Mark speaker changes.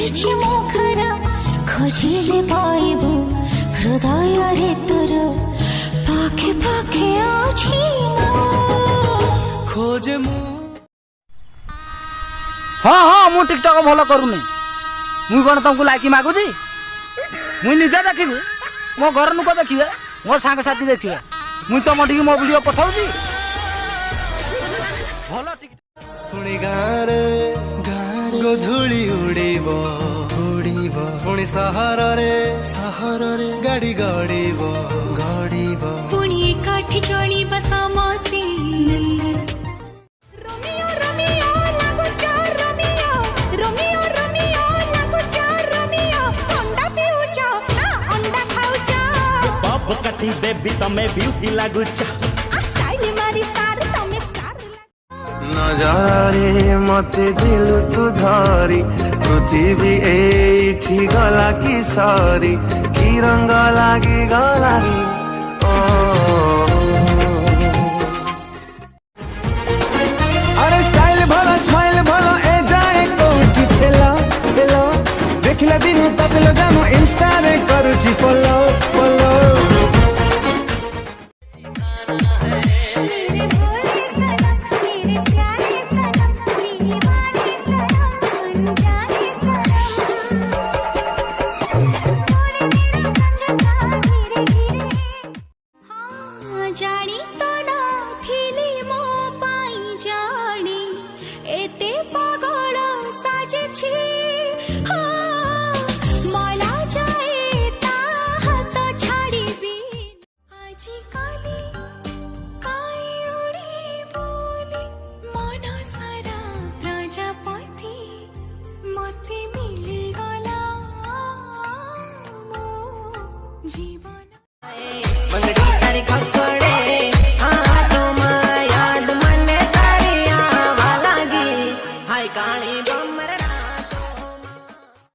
Speaker 1: खोजिछि मुखरा खोजिले पाइबु हृदय रे तोर पाखे पाखे अछि ना खोजे मु।
Speaker 2: हाँ हाँ मु टिकटॉक भल करूनी मुई कौन तुमको लाइक मागुची मुई निजे देखी मो घर लोक देखिए मोर सांग साथी देखिए मुई तुम ठीक मो वीडियो पठाऊची भल
Speaker 3: पुणी गाँरे गोधूली उड़ीब उड़ीब पुणी सहर रे गाड़ी गड़ीब गड़ीब
Speaker 1: पुणी काठी चढ़ीब समस्ती रोमियो रोमियो लागुचा रोमियो रोमियो रोमियो लागुचा रोमियो अंडा पिउचा ना अंडा खाउचा
Speaker 4: बब कटी बेबी तमे ब्यूटी लागुचा
Speaker 1: स्टाइल मारी सार तमे स्टार
Speaker 3: नजरे मते दिल तू धरी पृथ्वी एठी गला की सारी की रंग लागी गलागी अरे स्टाइल भला स्माइल भला ए जाए कोठी पेला पेला देखला दिन तकलो जानो इंस्टा रे करूची फॉलो फॉलो
Speaker 1: जानी तो ना थिली मो पाई जानी एते पागल साजे छी।